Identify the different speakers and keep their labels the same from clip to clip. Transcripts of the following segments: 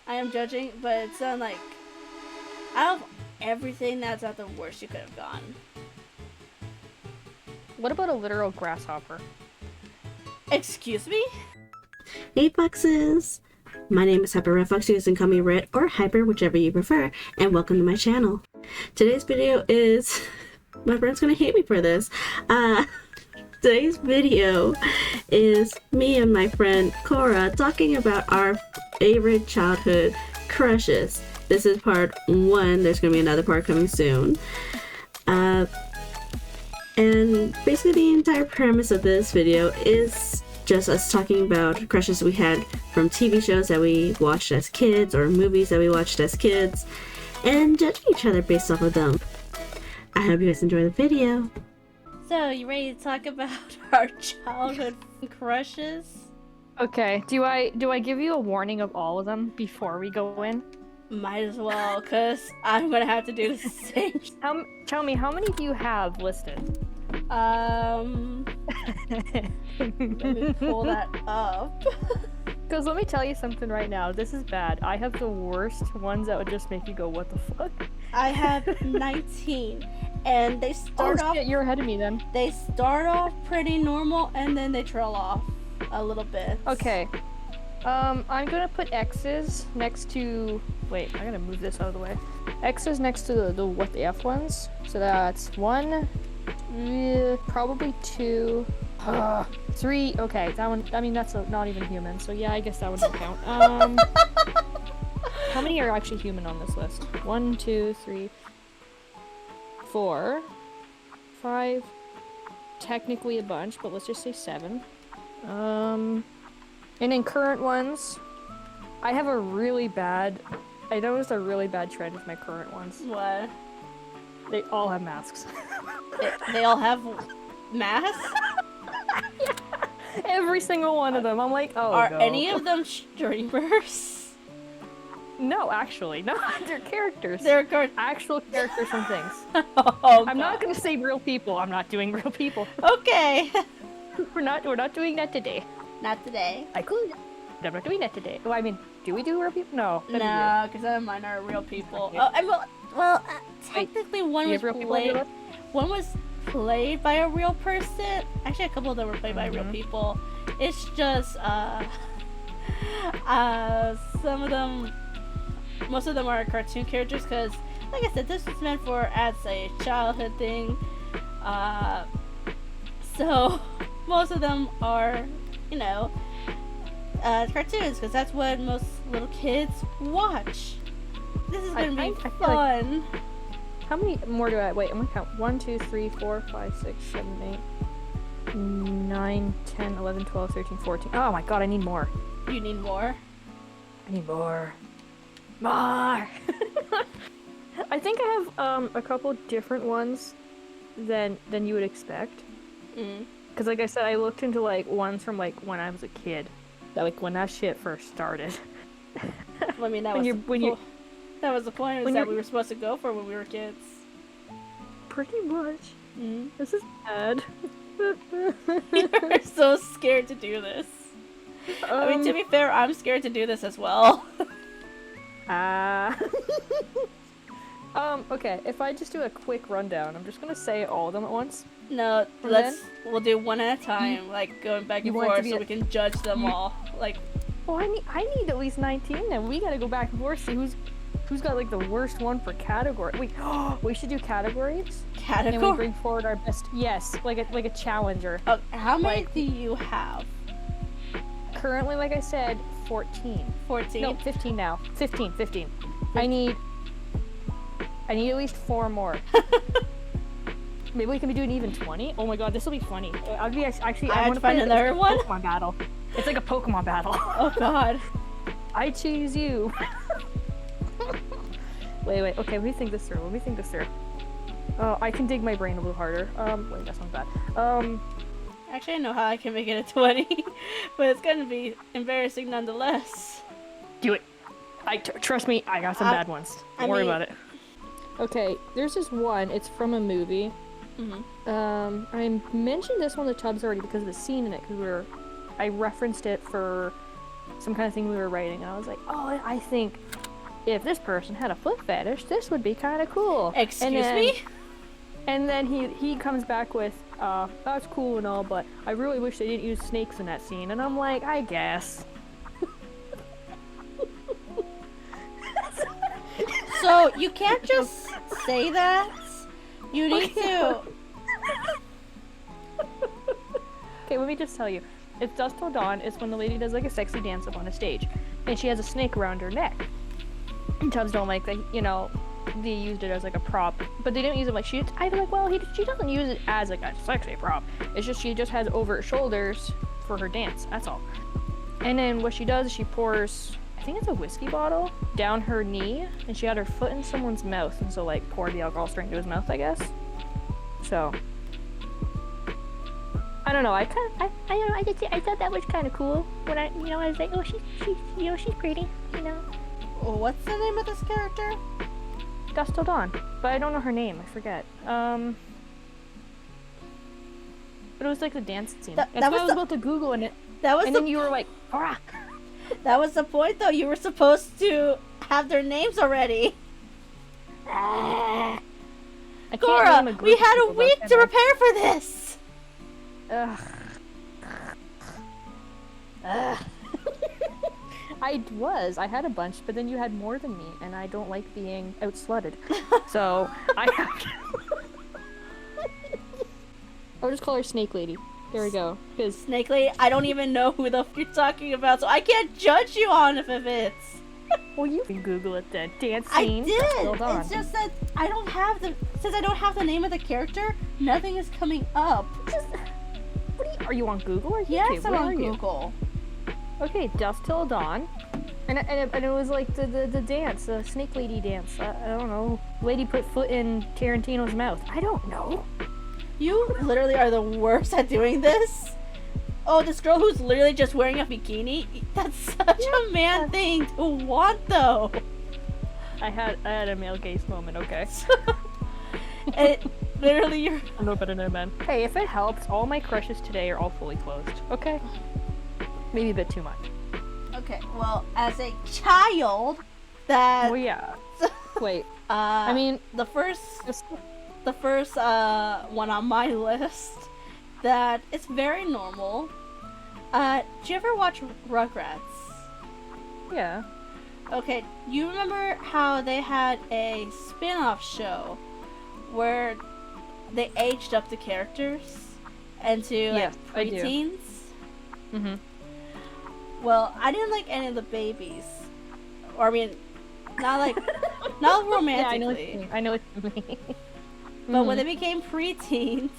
Speaker 1: I am judging, but it's not like out of everything, that's not the worst you could have gone.
Speaker 2: What about a literal grasshopper?
Speaker 1: Excuse me?
Speaker 3: Hey Foxes! My name is Hyper Red Fox. You can call me Red or Hyper, whichever you prefer, and welcome to my channel. Today's video is... my friend's gonna hate me for this. Today's video is me and my friend Corra talking about our favorite childhood crushes. This is part 1. There's gonna be another part coming soon. And basically the entire premise of this video is just us talking about crushes we had from TV shows that we watched as kids or movies that we watched as kids and judging each other based off of them. I hope you guys enjoy the video.
Speaker 1: So, you ready to talk about our childhood crushes?
Speaker 2: Okay, do I give you a warning of all of them before we go in?
Speaker 1: Might as well, because I'm going to have to do the same.
Speaker 2: Tell me, how many do you have listed?
Speaker 1: Let me pull that up.
Speaker 2: Because let me tell you something right now. This is bad. I have the worst ones that would just make you go, what the fuck?
Speaker 1: I have 19. And they start off...
Speaker 2: Shit, you're ahead of me then.
Speaker 1: They start off pretty normal, and then they trail off a little bit.
Speaker 2: Okay. I'm gonna put X's next to... Wait, I gotta move this out of the way. X's next to the what the F ones. So that's 1, probably 2, 3. Okay, that one, I mean, that's not even human. So yeah, I guess that wouldn't count. How many are actually human on this list? 1, 2, 3, 4, 5, technically a bunch, but let's just say 7. And in current ones, I have a really bad... I noticed a really bad trend with my current ones.
Speaker 1: What?
Speaker 2: They all have masks.
Speaker 1: They all have masks?
Speaker 2: Yeah. Every single one of them. I'm like, oh,
Speaker 1: Are
Speaker 2: no.
Speaker 1: any of them streamers?
Speaker 2: No, actually. No, they're characters.
Speaker 1: They're
Speaker 2: actual characters from things.
Speaker 1: Oh,
Speaker 2: I'm not gonna say real people. I'm not doing real people.
Speaker 1: Okay.
Speaker 2: We're not doing that today.
Speaker 1: Not today.
Speaker 2: I could. I'm not doing that today. Well, I mean, do we do real people? No.
Speaker 1: No, because some of mine are real people.
Speaker 2: Yeah.
Speaker 1: Technically one was
Speaker 2: real
Speaker 1: played. One was played by a real person. Actually, a couple of them were played by real people. It's just some of them, most of them are cartoon characters. Because, like I said, this was meant for as a childhood thing. So most of them are, you know, cartoons, because that's what most little kids watch. This is gonna be fun.
Speaker 2: How many more do I... Wait, I'm gonna count. 1, 2, 3, 4, 5, 6, 7, 8, 9, 10, 11, 12, 13, 14. Oh my god, I need more.
Speaker 1: You need more?
Speaker 2: I need more. More! I think I have a couple different ones than you would expect. Because like I said, I looked into like ones from like when I was a kid. That like when that shit first started.
Speaker 1: I mean, that was the point, was that we were supposed to go for when we were kids.
Speaker 2: Pretty much. This is bad.
Speaker 1: You're so scared to do this. I mean, to be fair, I'm scared to do this as well.
Speaker 2: Okay, if I just do a quick rundown, I'm just gonna say all of them at once.
Speaker 1: No, we'll do one at a time, like going back and forth so we can judge them all. Like,
Speaker 2: well, I need at least 19 then. We gotta go back and forth, see who's got like the worst one for category. Wait, we should do categories?
Speaker 1: Category?
Speaker 2: And we bring forward our best, yes, like a challenger.
Speaker 1: How many do you have?
Speaker 2: Currently, like I said, 14.
Speaker 1: 14?
Speaker 2: No, 15 now. 15. I need at least 4 more. Maybe we can be doing even 20? Oh my god, this will be funny. I'd be actually...
Speaker 1: I want to find another one?
Speaker 2: Pokemon battle. It's like a Pokemon battle.
Speaker 1: Oh god.
Speaker 2: I choose you. Wait, okay, let me think this through. Oh, I can dig my brain a little harder. Wait, that's not bad.
Speaker 1: Actually, I know how I can make it a 20, but it's gonna be embarrassing nonetheless.
Speaker 2: Do it. Trust me, I got some bad ones. Don't worry about it. Okay, there's this one. It's from a movie. I mentioned this one in the tubs already because of the scene in it, because I referenced it for some kind of thing we were writing, and I was like, oh, I think if this person had a foot fetish, this would be kind of cool.
Speaker 1: Excuse me?
Speaker 2: And then he comes back with, that's cool and all, but I really wish they didn't use snakes in that scene. And I'm like, I guess.
Speaker 1: So you can't just say that. You need to.
Speaker 2: Okay, let me just tell you. It's Dusk Till Dawn. It's when the lady does like a sexy dance up on a stage, and she has a snake around her neck. And Chubs don't like that. You know, they used it as like a prop, but they didn't use it like she. I'd be like, well, she doesn't use it as like a sexy prop. It's just she just has overt shoulders for her dance. That's all. And then what she does is she pours, I think it's a whiskey bottle, down her knee, and she had her foot in someone's mouth, and so like poured the alcohol straight into his mouth, I guess. So I don't know. I thought that was kind of cool when I was like, oh, she's pretty,
Speaker 1: What's the name of this character?
Speaker 2: Dusk Till Dawn, but I don't know her name. I forget. But it was like the dance scene.
Speaker 1: That
Speaker 2: I
Speaker 1: was
Speaker 2: was about to Google it.
Speaker 1: And
Speaker 2: then you were like, Corra.
Speaker 1: That was the point, though. You were supposed to have their names already. Corra, we had a week to prepare for this.
Speaker 2: Ugh. I had a bunch, but then you had more than me, and I don't like being outslutted. So I have to. I'll just call her Snake Lady. There we go. Cause
Speaker 1: Snake Lady, I don't even know who the f you're talking about, so I can't judge you on if it's.
Speaker 2: Well, you can Google it then. Dance
Speaker 1: I
Speaker 2: scene.
Speaker 1: did.
Speaker 2: Hold on.
Speaker 1: It's just that I don't have the name of the character. Nothing is coming up.
Speaker 2: Are you on Google or YouTube?
Speaker 1: Yes, I'm
Speaker 2: Where
Speaker 1: on
Speaker 2: are you?
Speaker 1: Google.
Speaker 2: Okay, Dusk Till Dawn. And it was like the dance, the Snake Lady dance. I don't know. Lady put foot in Tarantino's mouth. I don't know.
Speaker 1: You literally are the worst at doing this. Oh, this girl who's literally just wearing a bikini. That's such a man thing to want, though.
Speaker 2: I had a male gaze moment. Okay.
Speaker 1: It literally you're.
Speaker 2: I'm no better than a man. Hey, if it helps, all my crushes today are all fully clothed. Okay. Maybe a bit too much.
Speaker 1: Okay, well, as a child, that.
Speaker 2: Oh yeah. Wait.
Speaker 1: I
Speaker 2: mean,
Speaker 1: the first one on my list that it's very normal. Do you ever watch Rugrats?
Speaker 2: Yeah.
Speaker 1: Okay, you remember how they had a spin-off show where they aged up the characters into like preteens?
Speaker 2: Mm-hmm.
Speaker 1: Well, I didn't like any of the babies. Or I mean, not romantically.
Speaker 2: Yeah, I know what you mean.
Speaker 1: But when they became preteens,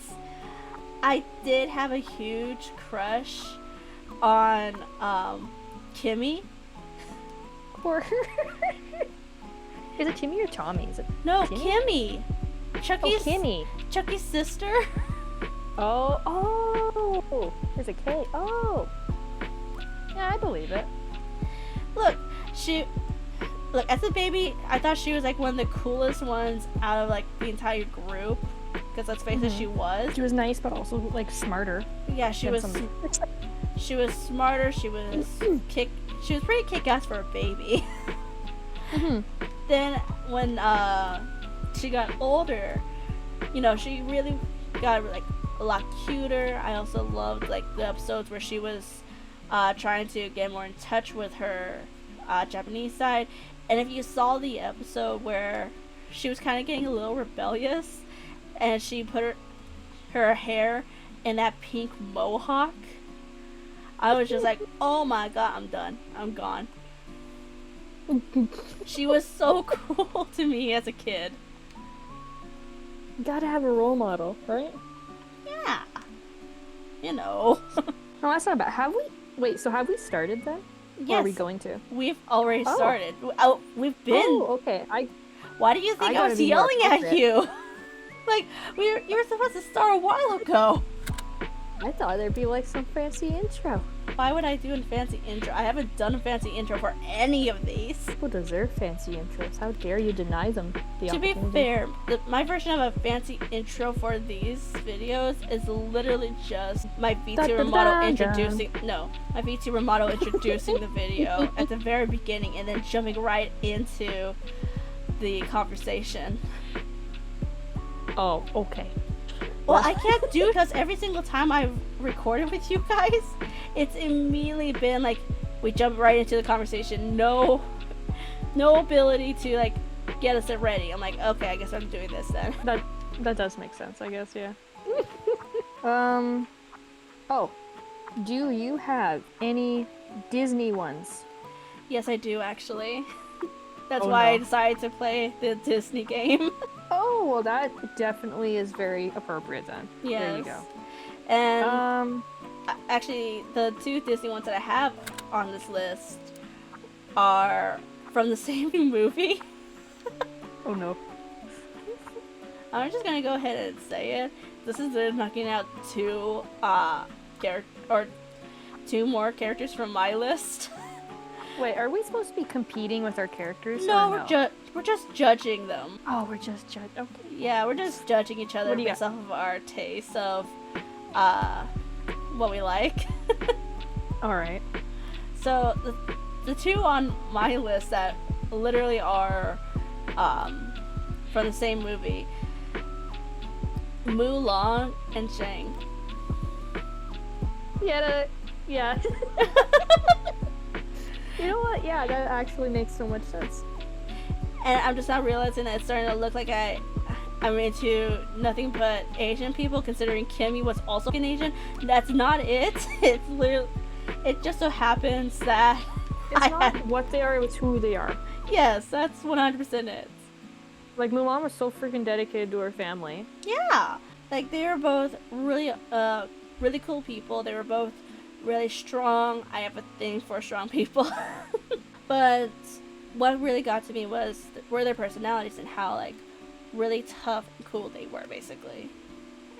Speaker 1: I did have a huge crush on Kimmy.
Speaker 2: Or is it Timmy or Tommy? Is it
Speaker 1: No,
Speaker 2: Kimmy?
Speaker 1: Chucky's
Speaker 2: Kimmy.
Speaker 1: Chucky's sister.
Speaker 2: Oh, there's a K. Oh, yeah, I believe it.
Speaker 1: Look, as a baby, I thought she was like one of the coolest ones out of like the entire group. Because let's face it, she was.
Speaker 2: She was nice, but also like smarter.
Speaker 1: Yeah, she was. She was smarter. She was She was pretty kick-ass for a baby. Then when she got older, she really got like a lot cuter. I also loved like the episodes where she was trying to get more in touch with her Japanese side. And if you saw the episode where she was kind of getting a little rebellious, and she put her hair in that pink mohawk, I was just like, oh my god, I'm done. I'm gone. She was so cool to me as a kid.
Speaker 2: You gotta have a role model, right?
Speaker 1: Yeah.
Speaker 2: No, that's not bad. Have we started then?
Speaker 1: Yes.
Speaker 2: Or are we going to?
Speaker 1: We've already started. We've been.
Speaker 2: Oh, okay.
Speaker 1: Why do you think I was yelling at you? Like, you were supposed to start a while ago.
Speaker 2: I thought there'd be like some fancy intro.
Speaker 1: why would I do a fancy intro? I haven't done a fancy intro for any of these.
Speaker 2: People deserve fancy intros. How dare you deny them the
Speaker 1: To be
Speaker 2: opportunity?
Speaker 1: fair, my version of a fancy intro for these videos is literally just my VTuber model introducing. No, my VTuber model introducing the video at the very beginning and then jumping right into the conversation.
Speaker 2: Oh, okay.
Speaker 1: Well, I can't do because every single time I've recorded with you guys, it's immediately been like we jump right into the conversation. No ability to like get us ready. I'm like, okay, I guess I'm doing this then.
Speaker 2: That does make sense, I guess, yeah. Oh, do you have any Disney ones?
Speaker 1: Yes, I do actually. That's
Speaker 2: Oh,
Speaker 1: why
Speaker 2: no.
Speaker 1: I decided to play the Disney game.
Speaker 2: Oh, well, that definitely is very appropriate then.
Speaker 1: Yes.
Speaker 2: There you go.
Speaker 1: And actually, the two Disney ones that I have on this list are from the same movie.
Speaker 2: Oh no.
Speaker 1: I'm just gonna go ahead and say it. This is knocking out two more characters from my list.
Speaker 2: Wait, are we supposed to be competing with our characters?
Speaker 1: No,
Speaker 2: or
Speaker 1: we're just judging them.
Speaker 2: Oh, we're just judging. Okay.
Speaker 1: Yeah, we're just judging each other
Speaker 2: What do you
Speaker 1: based off of our taste of what we like.
Speaker 2: Alright.
Speaker 1: So the two on my list that literally are from the same movie, Mulan and Shang.
Speaker 2: Yeah. You know what? Yeah, that actually makes so much sense.
Speaker 1: And I'm just now realizing that it's starting to look like I'm into nothing but Asian people, considering Kimmy was also an Asian. That's not it. It's literally, it just so happens that
Speaker 2: It's not what they are, it's who they are.
Speaker 1: yes, that's 100% it.
Speaker 2: Like, Mulan was so freaking dedicated to her family.
Speaker 1: Yeah, like they were both really cool people. They were both really strong. I have a thing for strong people. But what really got to me were their personalities and how like really tough and cool they were, basically,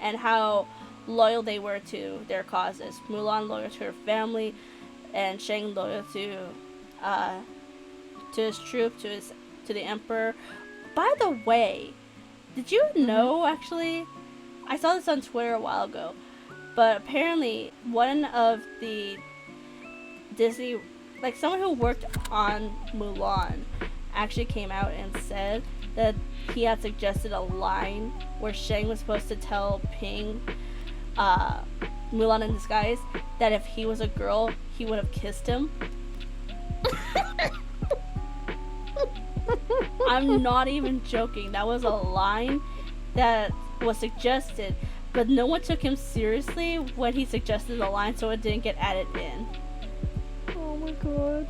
Speaker 1: and how loyal they were to their causes. Mulan loyal to her family, and Shang loyal to his troop, to the emperor. By the way, did you know, actually, I saw this on Twitter a while ago, but apparently one of the Disney, like someone who worked on Mulan, actually came out and said that he had suggested a line where Shang was supposed to tell Ping, Mulan in disguise, that if he was a girl, he would have kissed him. I'm not even joking. That was a line that was suggested, but no one took him seriously when he suggested the line, so it didn't get added in.
Speaker 2: Oh my god.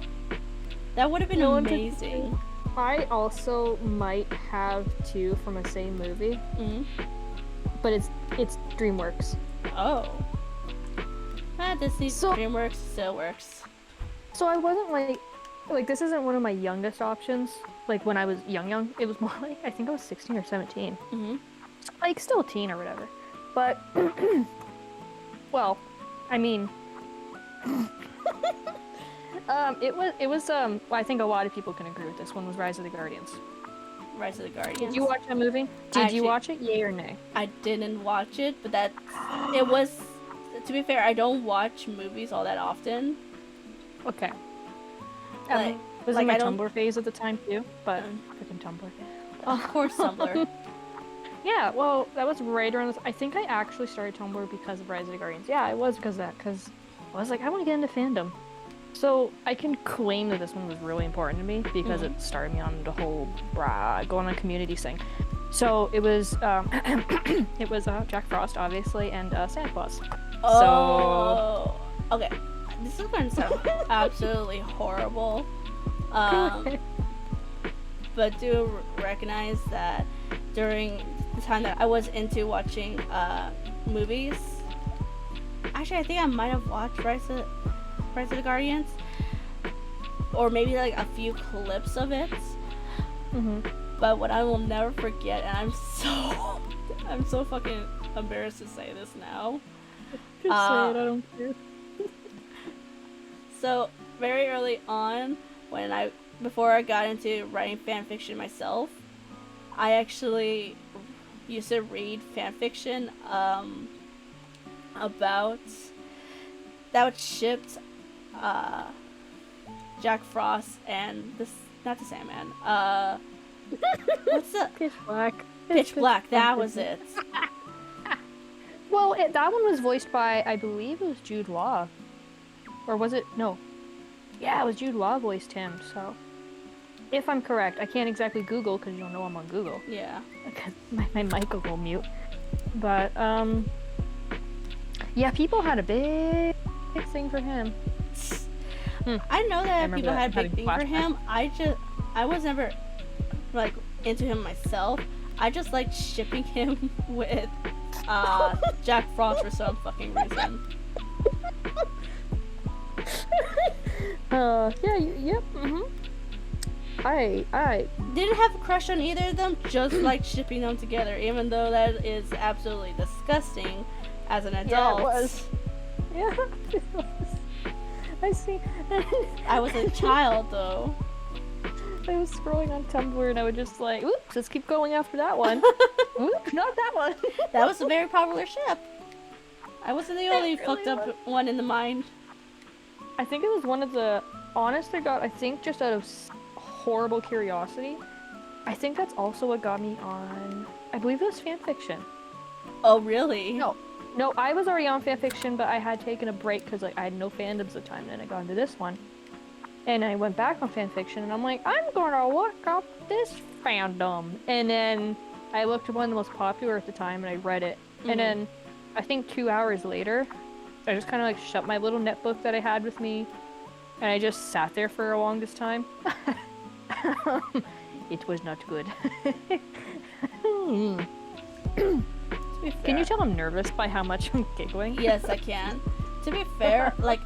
Speaker 1: That would have been
Speaker 2: No one took-
Speaker 1: amazing.
Speaker 2: I also might have two from the same movie,
Speaker 1: Mm-hmm.
Speaker 2: but it's DreamWorks.
Speaker 1: Oh. Disney
Speaker 2: So-
Speaker 1: DreamWorks still works.
Speaker 2: So I wasn't like this isn't one of my youngest options. Like when I was young, it was more like I think I was 16 or 17.
Speaker 1: Mm-hmm.
Speaker 2: Like still a teen or whatever. But well, I mean it was well, I think a lot of people can agree with this one, was Rise of the Guardians.
Speaker 1: Rise of the Guardians.
Speaker 2: Did you watch that movie? Did you watch it? Yay or nay?
Speaker 1: I didn't watch it, but it was. To be fair, I don't watch movies all that often.
Speaker 2: Okay.
Speaker 1: Like,
Speaker 2: was
Speaker 1: like,
Speaker 2: in my
Speaker 1: I don't-
Speaker 2: Tumblr phase at the time too, but freaking Tumblr.
Speaker 1: Of course, Tumblr.
Speaker 2: Yeah, well, that was right around this. I think I actually started Tumblr because of Rise of the Guardians. Yeah, it was because of that, because I was like, I want to get into fandom. So I can claim that this one was really important to me because it started me on the whole going on community thing. So it was it was Jack Frost, obviously, and Santa Claus.
Speaker 1: Oh. Okay. This is going to sound absolutely horrible. But do recognize that during the time that I was into watching movies, actually I think I might have watched Rise of the Guardians, or maybe like a few clips of it. But what I will never forget, and I'm so fucking embarrassed to say this now.
Speaker 2: Just say it, I don't care.
Speaker 1: So very early on, before I got into writing fan fiction myself, I actually used to read fan fiction about that shipped Jack Frost and not the Sandman. What's the
Speaker 2: Pitch Black.
Speaker 1: Pitch Black? That was it.
Speaker 2: Well, that one was voiced by, I believe it was Jude Law. Or was it? No. Yeah, it was Jude Law voiced him, so. If I'm correct. I can't exactly Google because you don't know I'm on Google.
Speaker 1: Yeah.
Speaker 2: Because my mic will go mute. But, yeah, people had a big thing for him.
Speaker 1: I know that people had
Speaker 2: that
Speaker 1: big thing for him. I was never, like, into him myself. I just liked shipping him with Jack Frost for some fucking reason.
Speaker 2: Yep, I
Speaker 1: didn't have a crush on either of them, just like shipping them together, even though that is absolutely disgusting as an adult.
Speaker 2: Yeah, it was. Yeah, it was. I see.
Speaker 1: I was a child, though.
Speaker 2: I was scrolling on Tumblr and I would just like, oops, let's keep going after that one. Oops, not that one.
Speaker 1: That was a very popular ship. I wasn't the only
Speaker 2: really
Speaker 1: fucked up one in the mind.
Speaker 2: I think it was one of the, honest to God, I think just out of horrible curiosity, I think that's also what got me on, I believe it was fanfiction.
Speaker 1: Oh, really?
Speaker 2: No, I was already on fanfiction, but I had taken a break because like, I had no fandoms at the time, and then I got into this one. And I went back on fanfiction, and I'm like, I'm gonna look up this fandom. And then I looked at one of the most popular at the time, and I read it. Mm-hmm. And then, I think 2 hours later, I just kind of like shut my little netbook that I had with me, and I just sat there for the longest time. It was not good. Can you tell I'm nervous by how much I'm giggling?
Speaker 1: Yes, I can. To be fair, like,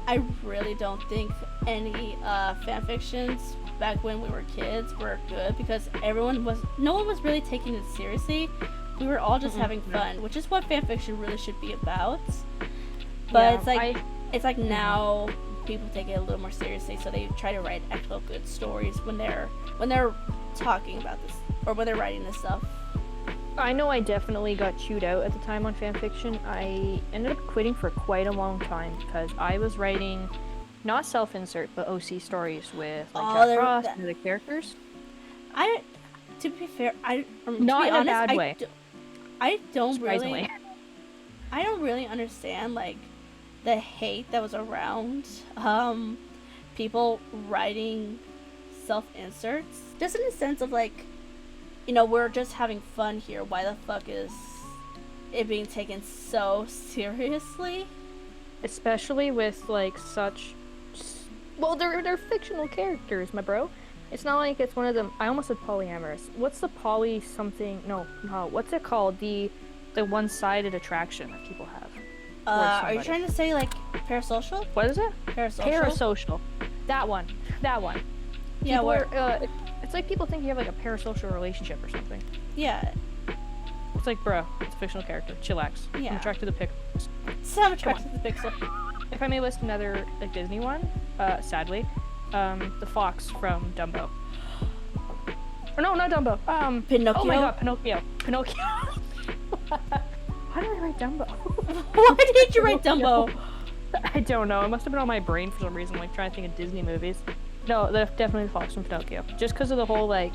Speaker 1: I really don't think any fanfictions back when we were kids were good because no one was really taking it seriously. We were all just having fun, which is what fanfiction really should be about. But yeah, it's like now people take it a little more seriously, so they try to write actual good stories when they're talking about this or when they're writing this stuff.
Speaker 2: I know I definitely got chewed out at the time on fanfiction. I ended up quitting for quite a long time because I was writing not self-insert but OC stories with like Jack Frost and the characters.
Speaker 1: To be fair,
Speaker 2: not in a bad way.
Speaker 1: I don't really understand like the hate that was around people writing self-inserts. Just in the sense of like, you know, we're just having fun here. Why the fuck is it being taken so seriously? Especially with like such, well, they're fictional characters, my bro. It's not like it's one of them. I almost said polyamorous. What's the poly something? No. What's it called? The one-sided attraction that people have. Are you trying to say like parasocial? What is it? Parasocial. That one. Yeah. It's like people think you have like a parasocial relationship or something. Yeah. It's like, bro, it's a fictional character. Chillax. Yeah. I'm attracted to the pixels. So I'm attracted to the pixel. If I may list another like Disney one, sadly, the fox from Dumbo. Or no, not Dumbo. Pinocchio. Oh my god, Pinocchio. Why did I write Dumbo? Why did you write Dumbo? I don't know. It must have been on my brain for some reason, like trying to think of Disney movies. No, definitely the fox from Pinocchio. Just because of the whole like,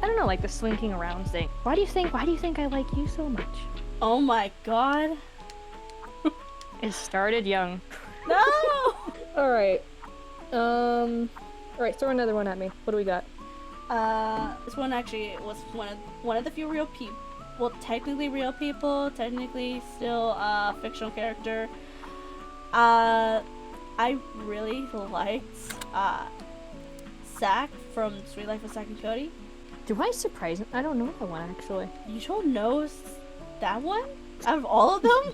Speaker 1: I don't know, like the slinking around thing. Why do you think I like you so much? Oh my god. It started young. No. All right. Alright, throw another one at me. What do we got? This one actually was one of the few real people. Well, technically real people, technically still a fictional character. I really liked Zack from Sweet Life of Zack and Cody. Do I surprise him? I don't know that one actually. You don't know that one? Out of all of them?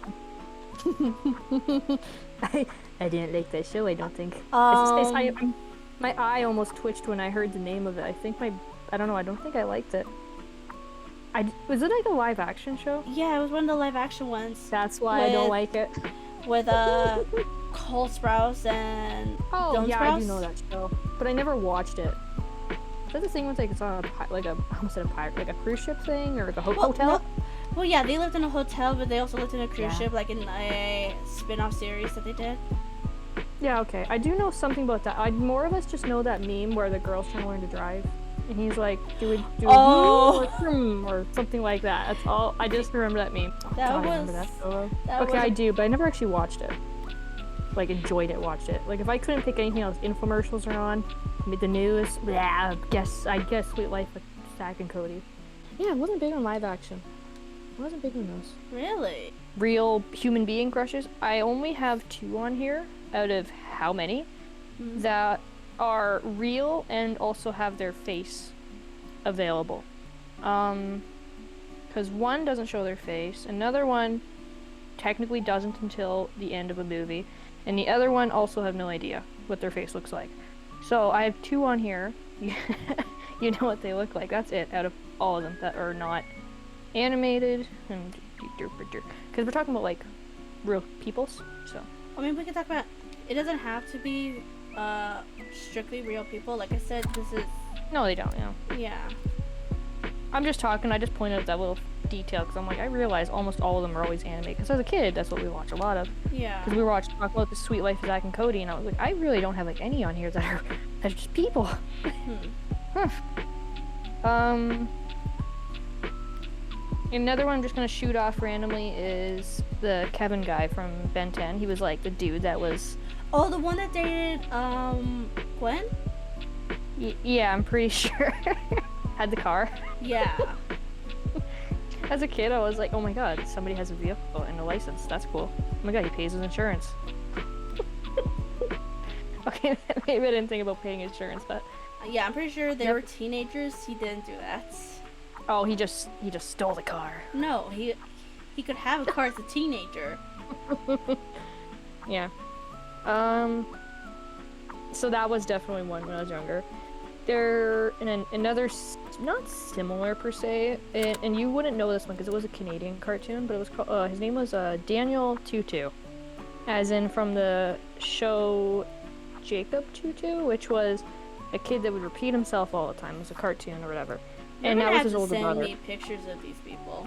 Speaker 1: I didn't like that show, I don't think. My eye almost twitched when I heard the name of it. I don't know, I don't think I liked it. Was it like a live action show? Yeah, it was one of the live action ones. That's why I don't like it. With Cole Sprouse and
Speaker 2: Oh,
Speaker 1: Dylan
Speaker 2: yeah,
Speaker 1: Sprouse?
Speaker 2: I do know that show, but I never watched it. Is that the thing with like it's on I almost said a pirate, like a cruise ship thing or like a hotel?
Speaker 1: No, well, yeah, they lived in a hotel, but they also lived in a cruise
Speaker 2: Yeah.
Speaker 1: ship, like in a spin-off series that they did.
Speaker 2: Yeah, okay. I do know something about that. I more or less just know that meme where the girl's trying to learn to drive, and he's like, "Do we do
Speaker 1: Oh.
Speaker 2: or something like that." That's all. I just remember that meme.
Speaker 1: That
Speaker 2: God, I
Speaker 1: was
Speaker 2: remember that so well.
Speaker 1: that
Speaker 2: Okay,
Speaker 1: was
Speaker 2: I do, but I never actually watched it. Like enjoyed it, watched it. Like if I couldn't pick anything else, infomercials are on, the news. Yeah, I guess Sweet Life with Zach and Cody. Yeah, I wasn't big on live action. I wasn't big on those.
Speaker 1: really.
Speaker 2: Real human being crushes. I only have 2 on here out of how many that are real and also have their face available. Because one doesn't show their face, another one technically doesn't until the end of a movie, and the other one also have no idea what their face looks like. So I have 2 on here. You know what they look like. That's it out of all of them that are not animated and because we're talking about like real peoples. So
Speaker 1: I mean, we can talk about. It doesn't have to be strictly real people. Like I said, this is.
Speaker 2: no, they don't.
Speaker 1: Yeah.
Speaker 2: I'm just talking. I just pointed out that little detail because I'm like, I realize almost all of them are always anime. Because as a kid, that's what we watch a lot of.
Speaker 1: Yeah.
Speaker 2: Because we were talking about the Sweet Life of Zack and Cody, and I was like, I really don't have like any on here that are just people. Another one I'm just gonna shoot off randomly is the Kevin guy from Ben 10. He was like the dude that was.
Speaker 1: Oh, the one that dated Gwen?
Speaker 2: Yeah, I'm pretty sure. Had the car.
Speaker 1: Yeah.
Speaker 2: As a kid, I was like, oh my god, somebody has a vehicle and a license. That's cool. Oh my god, he pays his insurance. Okay, maybe I didn't think about paying insurance, but
Speaker 1: Yeah, I'm pretty sure they were teenagers. He didn't do that.
Speaker 2: oh, he just stole the car.
Speaker 1: No, he could have a car as a teenager.
Speaker 2: Yeah. So that was definitely one when I was younger. There, and another, not similar per se, and you wouldn't know this one because it was a Canadian cartoon, but it was called, his name was Daniel Tutu, as in from the show Jacob Tutu, which was a kid that would repeat himself all the time. It was a cartoon or whatever. And that was his older brother.
Speaker 1: Send me pictures of these people,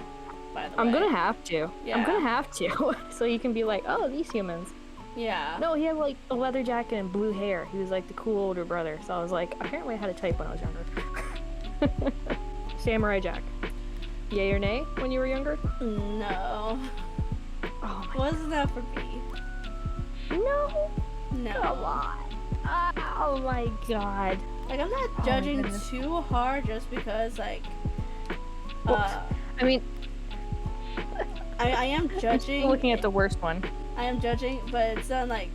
Speaker 1: by the way.
Speaker 2: I'm gonna have to.
Speaker 1: Yeah.
Speaker 2: I'm gonna have to. So you can be like, oh, these humans.
Speaker 1: Yeah.
Speaker 2: No, he had like a leather jacket and blue hair. He was like the cool older brother. So I was like, apparently I had a type when I was younger. Samurai Jack. Yay or nay when you were younger?
Speaker 1: No.
Speaker 2: Oh my
Speaker 1: Wasn't that for me?
Speaker 2: No.
Speaker 1: No.
Speaker 2: Come on. Oh my god.
Speaker 1: Like, I'm not
Speaker 2: my
Speaker 1: judging
Speaker 2: goodness.
Speaker 1: too hard just because, like,
Speaker 2: I mean,
Speaker 1: I am judging.
Speaker 2: looking at the worst one.
Speaker 1: I am judging, but it's not like,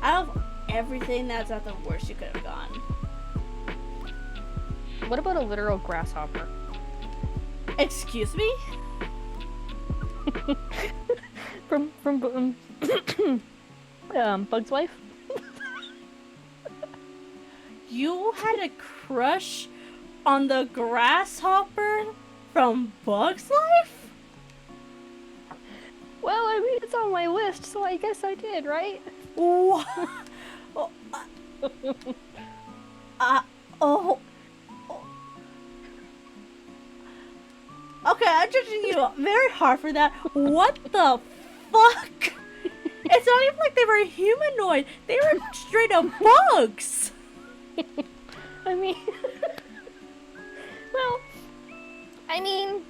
Speaker 1: out of everything, that's not the worst you could have gone.
Speaker 2: What about a literal grasshopper?
Speaker 1: Excuse me?
Speaker 2: from Bug's Life?
Speaker 1: You had a crush on the grasshopper from Bug's Life?
Speaker 2: Well, I mean, it's on my list, so I guess I did, right?
Speaker 1: What? Oh. Okay, I'm judging you very hard for that. What the fuck? It's not even like they were humanoid. They were straight up bugs.
Speaker 2: I mean, well, I mean,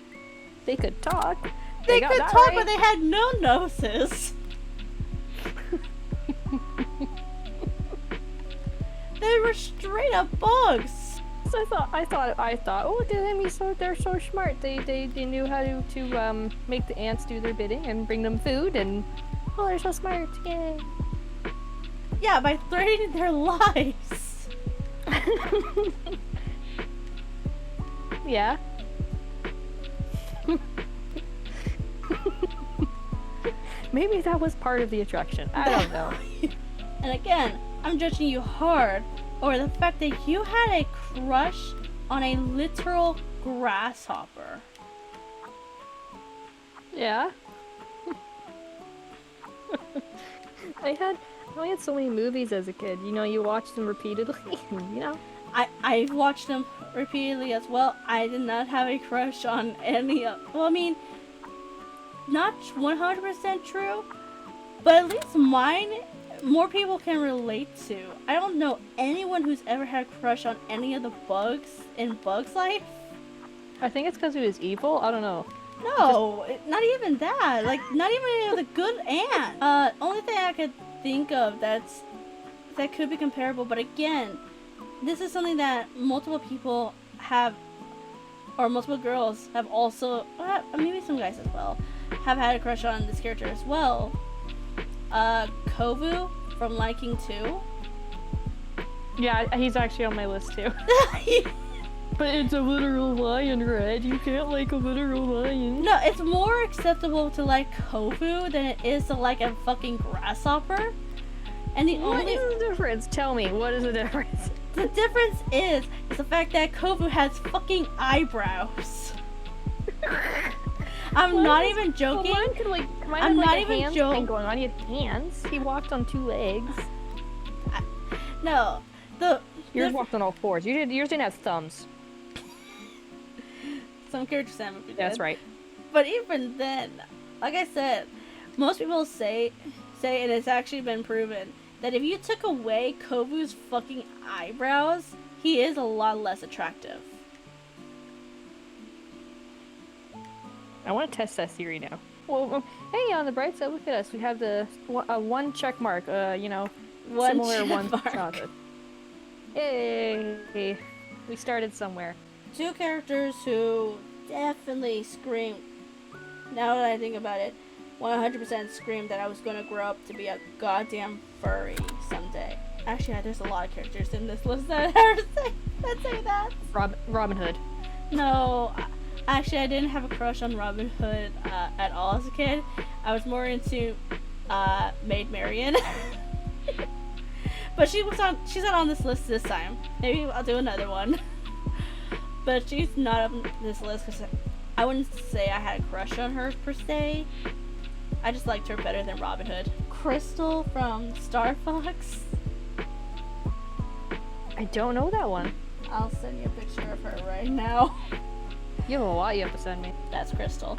Speaker 2: they could talk.
Speaker 1: They
Speaker 2: got
Speaker 1: could
Speaker 2: that
Speaker 1: talk,
Speaker 2: right.
Speaker 1: but they had no noses. They were straight up bugs.
Speaker 2: So I thought, oh, look at them, they're so smart. They knew how to make the ants do their bidding and bring them food, and oh, they're so smart, yay.
Speaker 1: Yeah, by threatening their lives.
Speaker 2: Yeah. Maybe that was part of the attraction. I don't know.
Speaker 1: And again, I'm judging you hard over the fact that you had a crush on a literal grasshopper.
Speaker 2: Yeah. I had so many movies as a kid. You know, you watch them repeatedly. You know.
Speaker 1: I've watched them repeatedly as well. I did not have a crush on any of. Well, I mean, not 100% true, but at least mine, more people can relate to. I don't know anyone who's ever had a crush on any of the bugs in Bug's Life.
Speaker 2: I think it's because he was evil. I don't know.
Speaker 1: No, not even that. Like, not even any of the good ants. Only thing I could think of that could be comparable, but again, this is something that multiple people have, or multiple girls have also, maybe some guys as well, have had a crush on this character as well. Kovu from Liking 2.
Speaker 2: Yeah, he's actually on my list too. But it's a literal lion, Red. You can't like a literal lion.
Speaker 1: No, it's more acceptable to like Kovu than it is to like a fucking grasshopper. And
Speaker 2: What is the difference? Tell me, what is the difference?
Speaker 1: The difference is the fact that Kovu has fucking eyebrows. I'm not even joking.
Speaker 2: Well, mine could mine
Speaker 1: I'm
Speaker 2: had,
Speaker 1: not
Speaker 2: a
Speaker 1: even
Speaker 2: hands
Speaker 1: joking.
Speaker 2: thing going on. He had hands. He walked on 2 legs.
Speaker 1: No,
Speaker 2: Yours walked on all 4s. Yours didn't have thumbs.
Speaker 1: some characters have it.
Speaker 2: That's right.
Speaker 1: But even then, like I said, most people say, and it's actually been proven, that if you took away Kovu's fucking eyebrows, he is a lot less attractive.
Speaker 2: I want to test that theory now. Well, hey, on the bright side, look at us. We have the 1 check mark. You know,
Speaker 1: One
Speaker 2: similar
Speaker 1: check
Speaker 2: 1
Speaker 1: mark.
Speaker 2: childhood. Yay! We started somewhere.
Speaker 1: 2 characters who definitely scream, now that I think about it, 100% screamed that I was gonna grow up to be a goddamn furry someday. Actually, there's a lot of characters in this list that say that.
Speaker 2: Robin Hood.
Speaker 1: No, actually, I didn't have a crush on Robin Hood at all as a kid. I was more into Maid Marian. But she's not on this list this time. Maybe I'll do another one. But she's not on this list because I wouldn't say I had a crush on her per se. I just liked her better than Robin Hood. Crystal from Star Fox.
Speaker 2: I don't know that one.
Speaker 1: I'll send you a picture of her right now.
Speaker 2: You have a lot you have to send me.
Speaker 1: That's Crystal.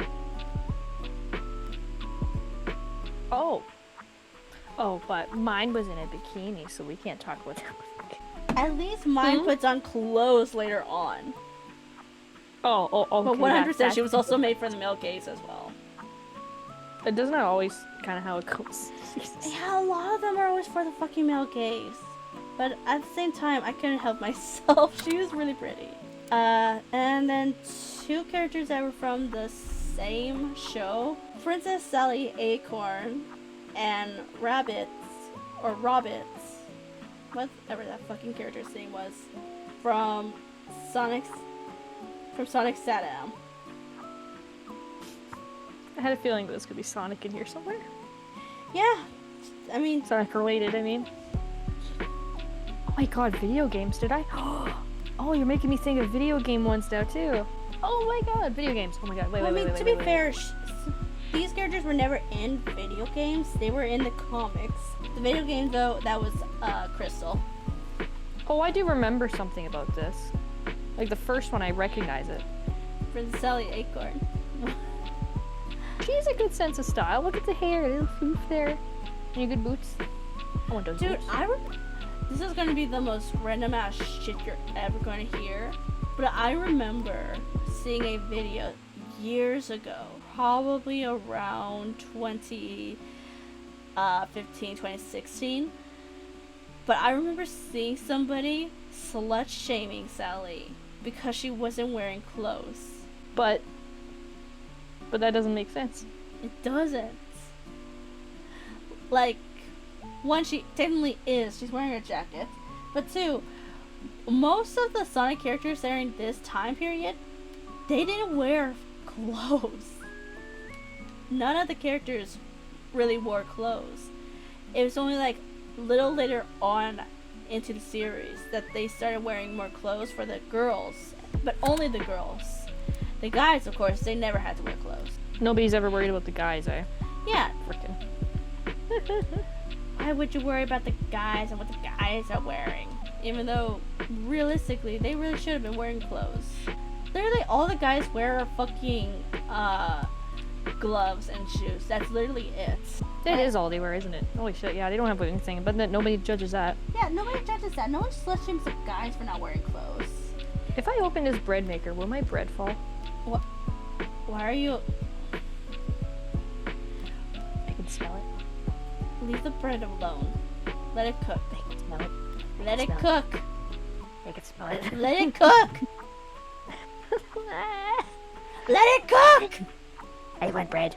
Speaker 2: Oh, but mine was in a bikini, so we can't talk about that.
Speaker 1: At least mine puts on clothes later on.
Speaker 2: Oh,
Speaker 1: But
Speaker 2: okay,
Speaker 1: 100% she was also made for the male gaze as well.
Speaker 2: It doesn't always kind of how it goes.
Speaker 1: Yeah, a lot of them are always for the fucking male gaze. But at the same time, I couldn't help myself. She was really pretty. And then 2 characters that were from the same show. Princess Sally Acorn and Rabbits, whatever that fucking character's name was, from Sonic Satam.
Speaker 2: I had a feeling this could be Sonic in here somewhere.
Speaker 1: Yeah, I mean,
Speaker 2: Sonic related, I mean. Oh my god, video games, did I? Oh, you're making me think of video game ones now, too. Oh my god, video games. Oh my god, wait.
Speaker 1: To be fair, these characters were never in video games. They were in the comics. The video game, though, that was Crystal.
Speaker 2: Oh, I do remember something about this. Like the first one, I recognize it.
Speaker 1: Princess Sally Acorn.
Speaker 2: She has a good sense of style. Look at the hair, little poof there. Any good boots? I want those
Speaker 1: Dude,
Speaker 2: boots.
Speaker 1: this is gonna be the most random ass shit you're ever gonna hear. But I remember seeing a video years ago, probably around 2015, 2016. But I remember seeing somebody slut shaming Sally because she wasn't wearing clothes.
Speaker 2: But that doesn't make sense.
Speaker 1: It doesn't. Like, one, she technically is. She's wearing a jacket. But 2, most of the Sonic characters during this time period, they didn't wear clothes. None of the characters really wore clothes. It was only like little later on into the series that they started wearing more clothes for the girls. But only the girls. The guys, of course, they never had to wear clothes.
Speaker 2: Nobody's ever worried about the guys, eh?
Speaker 1: Yeah.
Speaker 2: Frickin'.
Speaker 1: why would you worry about the guys and what the guys are wearing? Even though, realistically, they really should have been wearing clothes. Literally, all the guys wear are fucking, gloves and shoes. That's literally it.
Speaker 2: That is all they wear, isn't it? Holy shit, yeah, they don't have anything, but nobody judges that.
Speaker 1: Yeah, nobody judges that. No one slut shames the guys for not wearing clothes.
Speaker 2: If I open this bread maker, will my bread fall?
Speaker 1: What? Why are you...
Speaker 2: I can smell it.
Speaker 1: Leave the bread alone. Let it cook.
Speaker 2: I can smell it.
Speaker 1: Let it
Speaker 2: smell
Speaker 1: cook.
Speaker 2: I can smell it.
Speaker 1: Let it cook. Let it cook.
Speaker 2: I want bread.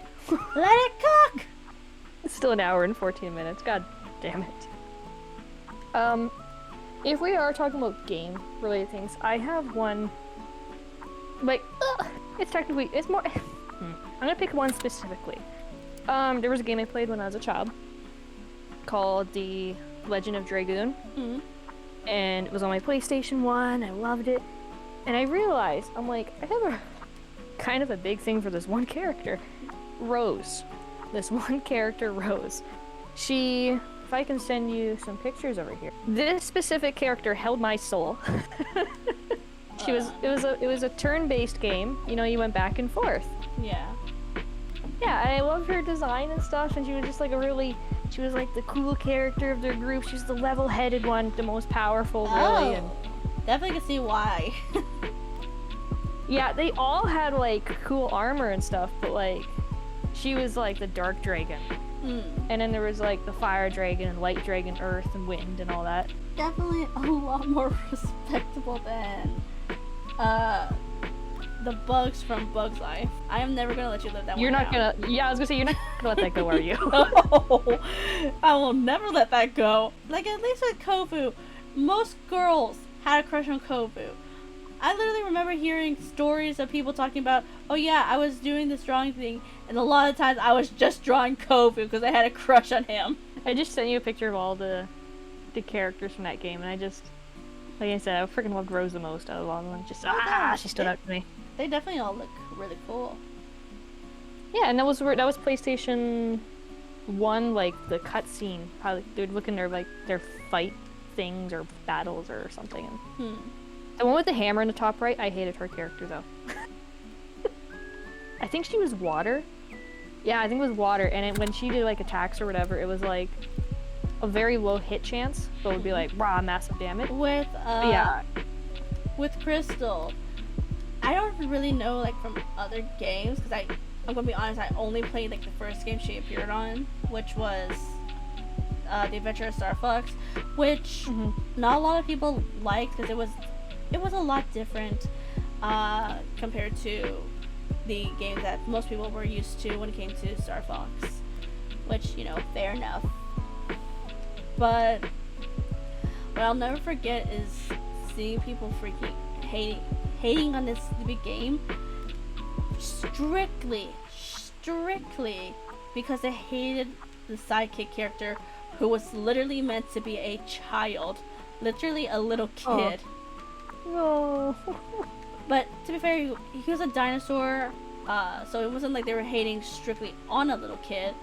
Speaker 1: Let it cook.
Speaker 2: It's still an hour and 14 minutes. God damn it. If we are talking about game-related things, I have one. Like, it's technically, it's more. I'm gonna pick one specifically. There was a game I played when I was a child called The Legend of Dragoon, and it was on my PlayStation 1. I loved it, and I realized I'm like, I have a kind of a big thing for this one character, Rose. This one character, Rose. She, if I can send you some pictures over here. This specific character held my soul. It was a turn-based game. You know, you went back and forth.
Speaker 1: Yeah.
Speaker 2: Yeah, and I loved her design and stuff, and she was just like she was like the cool character of their group. She was the level-headed one, the most powerful, really. And
Speaker 1: definitely can see why.
Speaker 2: yeah, they all had like cool armor and stuff, but like she was like the dark dragon. And then there was like the fire dragon and light dragon, earth and wind and all that.
Speaker 1: Definitely a lot more respectable than the bugs from Bug's Life. I am never gonna let you live that
Speaker 2: You're
Speaker 1: one
Speaker 2: not
Speaker 1: down.
Speaker 2: gonna. Yeah, I was gonna say you're not gonna let that go, are you?
Speaker 1: No, I will never let that go. Like, at least with Kofu, most girls had a crush on Kofu. I literally remember hearing stories of people talking about, oh yeah, I was doing this drawing thing, and a lot of times I was just drawing Kofu because I had a crush on him.
Speaker 2: I just sent you a picture of all the characters from that game, and I just, like I said, I freaking loved Rose the most out of all of them. Just she stood out to me.
Speaker 1: They definitely all look really cool.
Speaker 2: Yeah, and that was PlayStation 1, like the cutscene, how like, they'd look in their fight things or battles or something. And the one with the hammer in the top right, I hated her character though. I think she was water. Yeah, I think it was water, and when she did like attacks or whatever, it was like a very low hit chance, so it would be like raw massive damage.
Speaker 1: With with Crystal, I don't really know like from other games because I'm gonna be honest, I only played like the first game she appeared on, which was The Adventure of Star Fox, which not a lot of people liked because it was a lot different compared to the game that most people were used to when it came to Star Fox, which, you know, fair enough. But what I'll never forget is seeing people freaking hating on this stupid game strictly because they hated the sidekick character who was literally meant to be a child, literally a little kid.
Speaker 2: No.
Speaker 1: But to be fair, he was a dinosaur, so it wasn't like they were hating strictly on a little kid,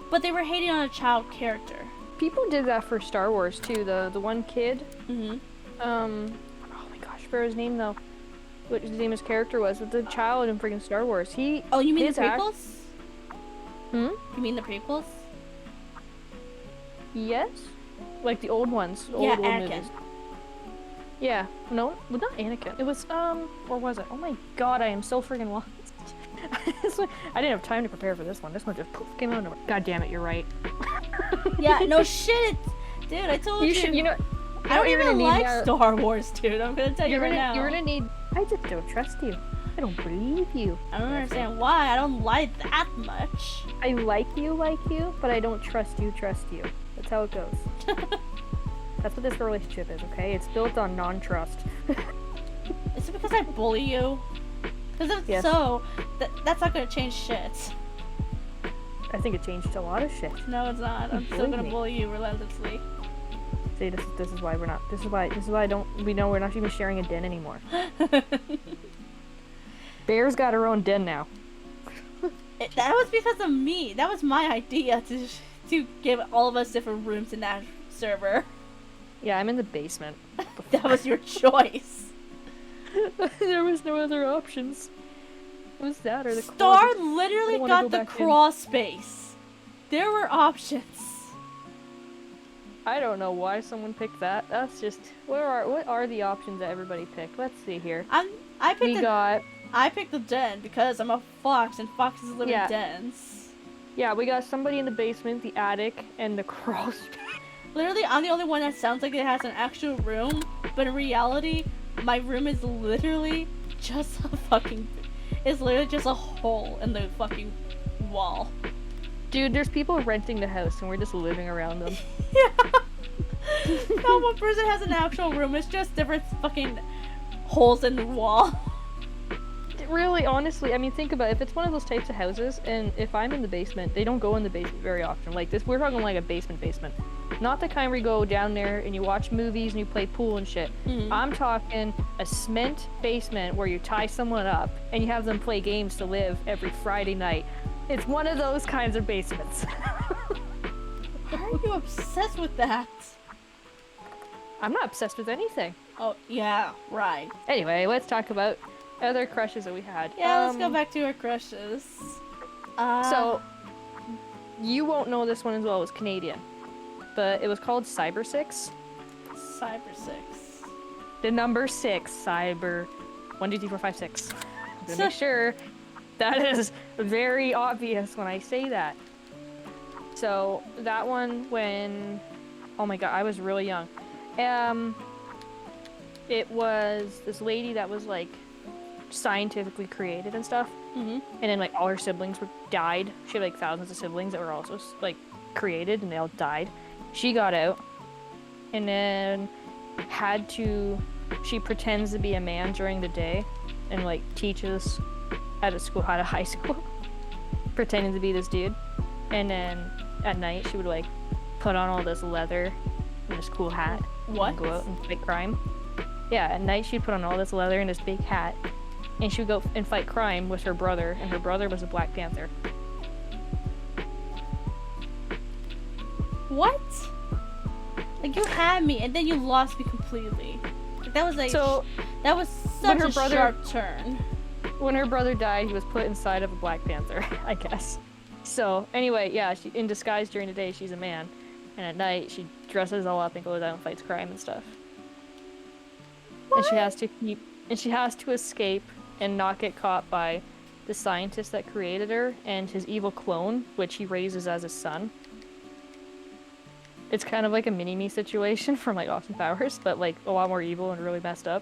Speaker 1: but they were hating on a child character.
Speaker 2: People did that for Star Wars too. The one kid. Oh my gosh, I forgot his name though. What his name, his character was, but the child in freaking Star Wars.
Speaker 1: Oh, you mean the prequels?
Speaker 2: You
Speaker 1: mean the prequels?
Speaker 2: Yes. Like the old ones. Old
Speaker 1: Anakin.
Speaker 2: movies. Yeah. No, well, not Anakin. It was or was it? Oh my god, I am so freaking lost. I didn't have time to prepare for this one. This one just poof came out of nowhere. God damn it, you're right.
Speaker 1: Yeah, no shit, dude. I told you.
Speaker 2: You know.
Speaker 1: I don't even like Star Wars, dude. I'm gonna tell you right now.
Speaker 2: You're gonna need. I just don't trust you. I don't believe you.
Speaker 1: I don't understand why. I don't like that much.
Speaker 2: I like you, but I don't trust you. That's how it goes. That's what this relationship is, okay? It's built on non-trust.
Speaker 1: Is it because I bully you? Because if
Speaker 2: Yes.
Speaker 1: so, that's not gonna change shit.
Speaker 2: I think it changed a lot of shit.
Speaker 1: No, it's not. I'm still
Speaker 2: Believe
Speaker 1: gonna
Speaker 2: me.
Speaker 1: bully you relentlessly.
Speaker 2: See, this is why we're not. This is why we know we're not even sharing a den anymore. Bear's got her own den now.
Speaker 1: That was because of me. That was my idea to give all of us different rooms in that server.
Speaker 2: Yeah, I'm in the basement.
Speaker 1: That was your choice.
Speaker 2: There was no other options. It was that or the
Speaker 1: Star
Speaker 2: closet.
Speaker 1: literally
Speaker 2: wanna
Speaker 1: got
Speaker 2: go
Speaker 1: the
Speaker 2: back in.
Speaker 1: crawl space. There were options.
Speaker 2: I don't know why someone picked that. That's just what are the options that everybody picked? Let's see here.
Speaker 1: I picked the den because I'm a fox and foxes live in dens.
Speaker 2: Yeah, we got somebody in the basement, the attic, and the crawl space.
Speaker 1: Literally, I'm the only one that sounds like it has an actual room, but in reality, my room is literally just it's literally just a hole in the fucking wall.
Speaker 2: Dude, there's people renting the house and we're just living around them.
Speaker 1: Yeah. No one person has an actual room. It's just different fucking holes in the wall.
Speaker 2: Really, honestly, I mean, think about it. If it's one of those types of houses, and if I'm in the basement, they don't go in the basement very often. Like this, we're talking like a basement. Not the kind where you go down there and you watch movies and you play pool and shit.
Speaker 1: Mm-hmm.
Speaker 2: I'm talking a cement basement where you tie someone up and you have them play games to live every Friday night. It's one of those kinds of basements.
Speaker 1: How are you obsessed with that?
Speaker 2: I'm not obsessed with anything.
Speaker 1: Oh, yeah, right.
Speaker 2: Anyway, let's talk about other crushes that we had.
Speaker 1: Yeah, let's go back to our crushes.
Speaker 2: So, you won't know this one as well. It was Canadian. But it was called Cyber 6.
Speaker 1: Cyber 6.
Speaker 2: The number 6. Cyber 1, 2, 3, 4, 5, 6. I'm gonna make sure that is very obvious when I say that. So, that one when... Oh my god, I was really young. It was this lady that was like scientifically created and stuff.
Speaker 1: Mm-hmm.
Speaker 2: And then like all her siblings died. She had like thousands of siblings that were also like created and they all died. She got out and then she pretends to be a man during the day and like teaches at a high school pretending to be this dude. And then at night she would like put on all this leather and this cool hat.
Speaker 1: What?
Speaker 2: And go out and fight crime. Yeah, at night she'd put on all this leather and this big hat and she would go and fight crime with her brother, and her brother was a Black Panther.
Speaker 1: What? Like, you had me, and then you lost me completely. Like, that was like...
Speaker 2: So,
Speaker 1: that was such a sharp turn.
Speaker 2: When her brother died, he was put inside of a Black Panther, I guess. So, anyway, yeah, she in disguise during the day, she's a man. And at night, she dresses all up and goes out and fights crime and stuff. What? And she has to escape and not get caught by the scientist that created her and his evil clone, which he raises as his son. It's kind of like a mini-me situation from like Austin Powers, but like a lot more evil and really messed up.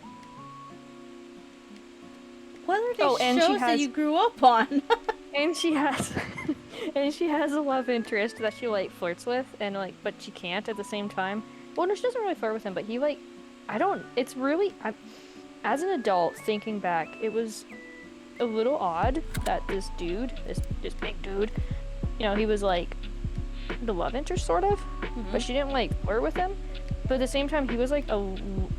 Speaker 1: What are the shows that you grew up on?
Speaker 2: and she has a love interest that she like flirts with, and like, but she can't at the same time. Well, no, she doesn't really flirt with him, but he like, it's really, as an adult thinking back, it was a little odd that this dude, this big dude, you know, he was like the love interest sort of, but she didn't like flirt with him. But at the same time, he was like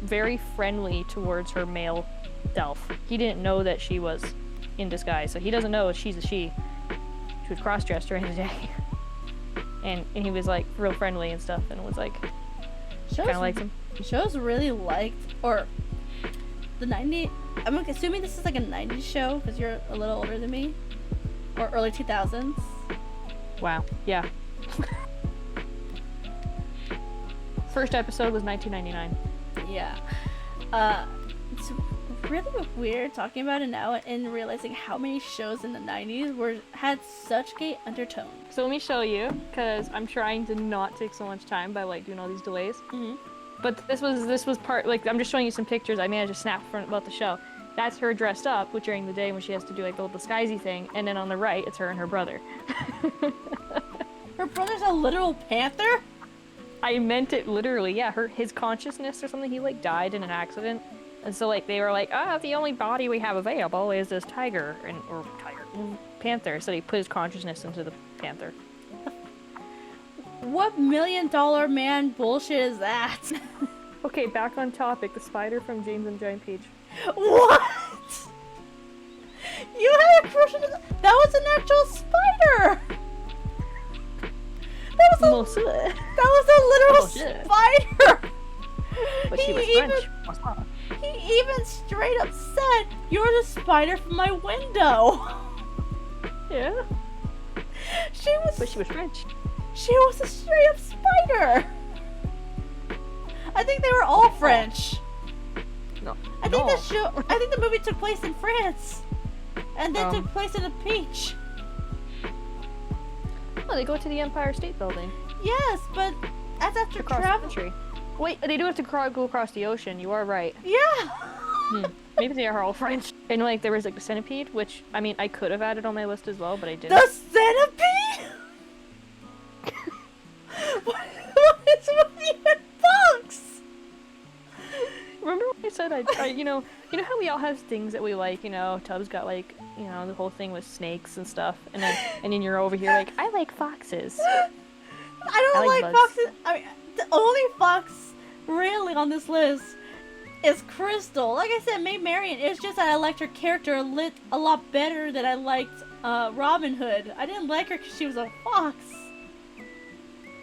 Speaker 2: very friendly towards her male self. He didn't know that she was in disguise, so he doesn't know she's a she. She was cross-dressed during the day, and he was like real friendly and stuff, and was like kind of liked him.
Speaker 1: Shows really liked, or the 90s. I'm assuming this is like a 90s show because you're a little older than me, or early 2000s.
Speaker 2: Wow. Yeah. First episode was 1999.
Speaker 1: Yeah. It's really weird talking about it now and realizing how many shows in the 90s had such gay undertones.
Speaker 2: So let me show you, because I'm trying to not take so much time by like doing all these delays.
Speaker 1: Mm-hmm.
Speaker 2: But this was part, like, I'm just showing you some pictures I managed to snap from about the show. That's her dressed up, which during the day when she has to do like the little disguisey thing, and then on the right it's her and her brother.
Speaker 1: Her brother's a literal panther?
Speaker 2: I meant it literally, yeah. His consciousness or something, he like died in an accident, and so like they were like, the only body we have available is this panther. So he put his consciousness into the panther.
Speaker 1: What $1 million man bullshit is that?
Speaker 2: Okay, back on topic. The spider from James and the Giant Peach.
Speaker 1: What? You had a crush on that was an actual spider! That was
Speaker 2: Monsieur.
Speaker 1: that was a literal
Speaker 2: Monsieur.
Speaker 1: spider.
Speaker 2: But she was
Speaker 1: He
Speaker 2: French.
Speaker 1: even-
Speaker 2: Monsieur.
Speaker 1: He even straight up said, "You're the spider from my window."
Speaker 2: Yeah. But she was French.
Speaker 1: She was a straight up spider. I think they were all French.
Speaker 2: No.
Speaker 1: I think the movie took place in France, and then took place in a beach.
Speaker 2: Oh, they go to the Empire State Building.
Speaker 1: Yes, but that's after
Speaker 2: Across the
Speaker 1: travel.
Speaker 2: country. Wait, they do have to go across the ocean. You are right.
Speaker 1: Yeah.
Speaker 2: Maybe they are all French. And like there was like the centipede, which I mean I could have added on my list as well, but I didn't.
Speaker 1: The centipede. what is with you and bugs?
Speaker 2: Remember when I said I you know how we all have things that we like, you know, Tubbs got like, you know, the whole thing with snakes and stuff, and then you're over here like, I like foxes.
Speaker 1: I don't like
Speaker 2: bugs.
Speaker 1: foxes. I mean, the only fox really on this list is Crystal. Like I said, Maid Marian. It's just that I liked her character a lot better than I liked Robin Hood. I didn't like her because she was a fox.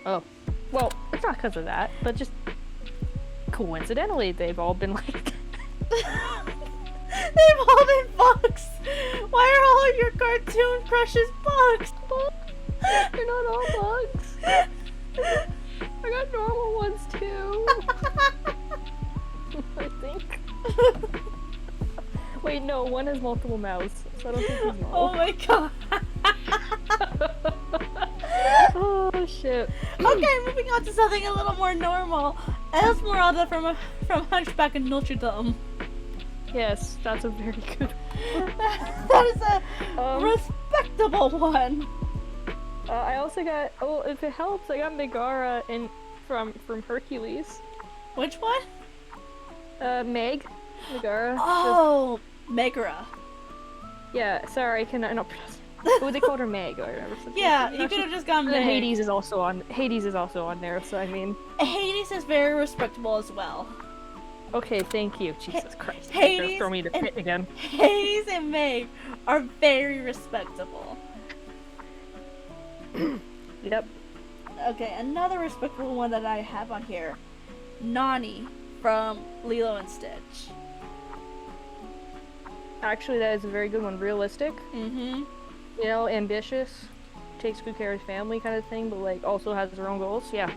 Speaker 2: Oh, well, it's not because of that, but just coincidentally, they've all been like.
Speaker 1: They've all been bugs. Why are all of your cartoon crushes bugs?
Speaker 2: They're not all bugs. I got normal ones too. I think. Wait, no, one has multiple mouths, so I don't think he's normal.
Speaker 1: Oh my god.
Speaker 2: Oh shit.
Speaker 1: Okay, moving on to something a little more normal. Esmeralda from Hunchback of Notre Dame.
Speaker 2: Yes, that's a very good
Speaker 1: That is a respectable one.
Speaker 2: I also got, oh, if it helps, I got Megara from Hercules.
Speaker 1: Which one?
Speaker 2: Megara.
Speaker 1: Oh, Megara.
Speaker 2: Yeah, sorry, I cannot pronounce. Oh, they called her Meg. I remember.
Speaker 1: Yeah, you could have just gone
Speaker 2: And then
Speaker 1: Meg.
Speaker 2: Hades is also on there, so I mean.
Speaker 1: Hades is very respectable as well.
Speaker 2: Okay, thank you. Jesus Christ.
Speaker 1: Hades
Speaker 2: Throw me to pit again.
Speaker 1: Hades and Meg are very respectable.
Speaker 2: Yep.
Speaker 1: Okay, another respectable one that I have on here. Nani from Lilo and Stitch.
Speaker 2: Actually, that is a very good one. Realistic.
Speaker 1: Mm-hmm.
Speaker 2: You know, ambitious. Takes good care of his family kind of thing, but like also has her own goals. Yeah.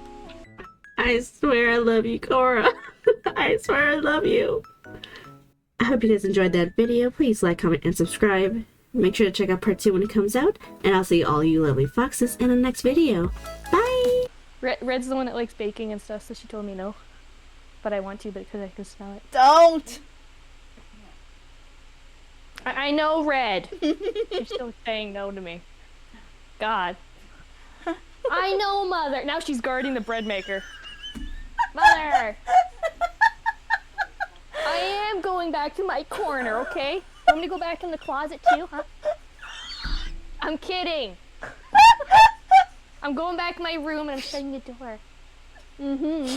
Speaker 3: I swear I love you, Corra. I swear I love you. I hope you guys enjoyed that video. Please like, comment, and subscribe. Make sure to check out part 2 when it comes out. And I'll see all you lovely foxes in the next video. Bye!
Speaker 2: Red's the one that likes baking and stuff, so she told me no. But I want to because I can smell it.
Speaker 1: Don't!
Speaker 2: I know, Red! You're still saying no to me. God. I know, Mother! Now she's guarding the bread maker. Mother! I am going back to my corner, okay? Want me to go back in the closet too, huh? I'm kidding! I'm going back in my room and I'm shutting the door. Mm-hmm.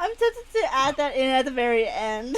Speaker 1: I'm tempted to add that in at the very end.